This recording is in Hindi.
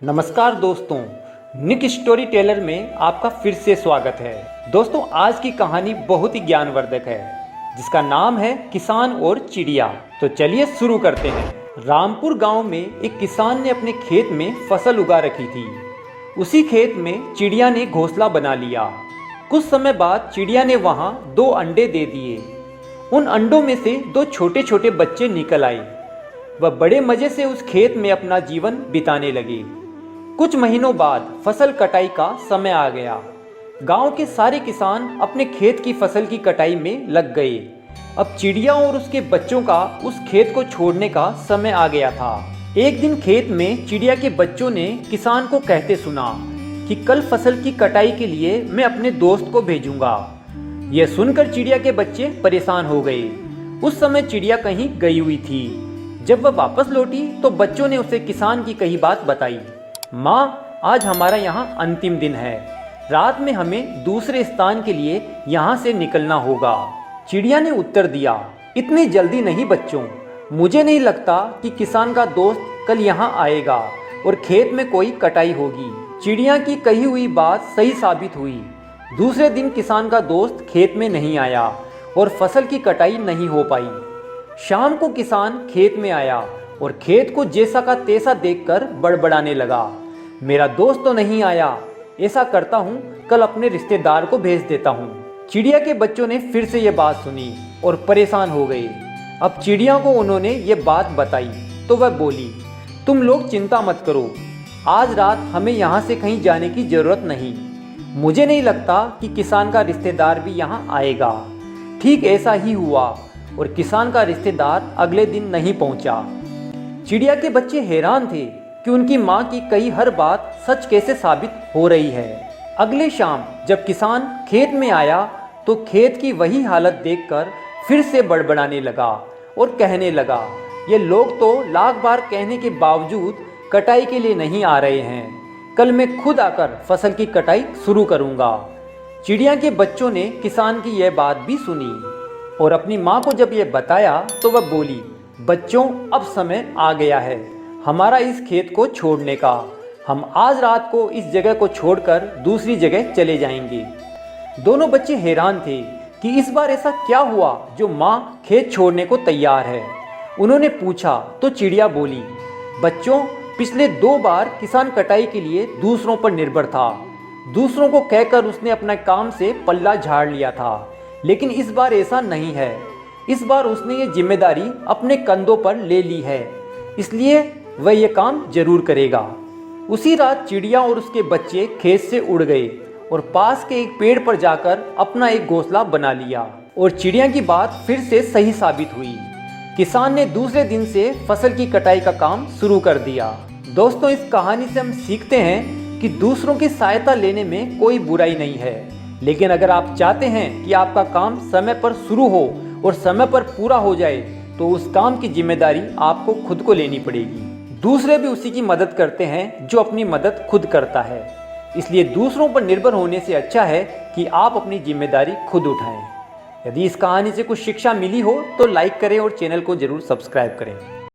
नमस्कार दोस्तों, निक स्टोरी टेलर में आपका फिर से स्वागत है। दोस्तों, आज की कहानी बहुत ही ज्ञानवर्धक है जिसका नाम है किसान और चिड़िया। तो चलिए शुरू करते हैं। रामपुर गांव में एक किसान ने अपने खेत में फसल उगा रखी थी। उसी खेत में चिड़िया ने घोंसला बना लिया। कुछ समय बाद चिड़िया ने वहां 2 अंडे दे दिए। उन अंडों में से 2 छोटे छोटे बच्चे निकल आए। वह बड़े मजे से उस खेत में अपना जीवन बिताने लगे। कुछ महीनों बाद फसल कटाई का समय आ गया। गांव के सारे किसान अपने खेत की फसल की कटाई में लग गए। अब चिड़िया और उसके बच्चों का उस खेत को छोड़ने का समय आ गया था। एक दिन खेत में चिड़िया के बच्चों ने किसान को कहते सुना कि कल फसल की कटाई के लिए मैं अपने दोस्त को भेजूंगा। यह सुनकर चिड़िया के बच्चे परेशान हो गए। उस समय चिड़िया कहीं गई हुई थी। जब वह वापस लौटी तो बच्चों ने उसे किसान की कही बात बताई। माँ, आज हमारा यहाँ अंतिम दिन है। रात में हमें दूसरे स्थान के लिए यहाँ से निकलना होगा। चिड़िया ने उत्तर दिया, इतनी जल्दी नहीं बच्चों, मुझे नहीं लगता कि किसान का दोस्त कल यहाँ आएगा और खेत में कोई कटाई होगी। चिड़िया की कही हुई बात सही साबित हुई। दूसरे दिन किसान का दोस्त खेत में नहीं आया और फसल की कटाई नहीं हो पाई। शाम को किसान खेत में आया और खेत को जैसा का तैसा देखकर बड़बड़ाने लगा, मेरा दोस्त तो नहीं आया। ऐसा करता हूँ, कल अपने रिश्तेदार को भेज देता हूँ। चिड़िया के बच्चों ने फिर से ये बात सुनी और परेशान हो गए। अब चिड़िया को उन्होंने ये बात बताई तो वह बोली, तुम लोग चिंता मत करो, आज रात हमें यहाँ से कहीं जाने की जरूरत नहीं। मुझे नहीं लगता कि किसान का रिश्तेदार भी यहाँ आएगा। ठीक ऐसा ही हुआ और किसान का रिश्तेदार अगले दिन नहीं पहुँचा। चिड़िया के बच्चे हैरान थे कि उनकी माँ की कही हर बात सच कैसे साबित हो रही है। अगले शाम जब किसान खेत में आया तो खेत की वही हालत देखकर फिर से बड़बड़ाने लगा और कहने लगा, ये लोग तो लाख बार कहने के बावजूद कटाई के लिए नहीं आ रहे हैं। कल मैं खुद आकर फसल की कटाई शुरू करूँगा। चिड़िया के बच्चों ने किसान की यह बात भी सुनी और अपनी माँ को जब यह बताया तो वह बोली, बच्चों, अब समय आ गया है हमारा इस खेत को छोड़ने का। हम आज रात को इस जगह को छोड़कर दूसरी जगह चले जाएंगे। दोनों बच्चे हैरान थे कि इस बार ऐसा क्या हुआ जो माँ खेत छोड़ने को तैयार है। उन्होंने पूछा तो चिड़िया बोली, बच्चों, पिछले 2 बार किसान कटाई के लिए दूसरों पर निर्भर था। दूसरों को कहकर उसने अपना काम से पल्ला झाड़ लिया था, लेकिन इस बार ऐसा नहीं है। इस बार उसने ये जिम्मेदारी अपने कंधों पर ले ली है, इसलिए वह ये काम जरूर करेगा। उसी रात चिड़िया और उसके बच्चे खेत से उड़ गए और पास के एक पेड़ पर जाकर अपना एक घोंसला बना लिया। और चिड़िया की बात फिर से सही साबित हुई। किसान ने दूसरे दिन से फसल की कटाई का काम शुरू कर दिया। दोस्तों, इस कहानी से हम सीखते हैं कि दूसरों की सहायता लेने में कोई बुराई नहीं है, लेकिन अगर आप चाहते हैं कि आपका काम समय पर शुरू हो और समय पर पूरा हो जाए तो उस काम की जिम्मेदारी आपको खुद को लेनी पड़ेगी। दूसरे भी उसी की मदद करते हैं जो अपनी मदद खुद करता है। इसलिए दूसरों पर निर्भर होने से अच्छा है कि आप अपनी जिम्मेदारी खुद उठाएं। यदि इस कहानी से कुछ शिक्षा मिली हो तो लाइक करें और चैनल को जरूर सब्सक्राइब करें।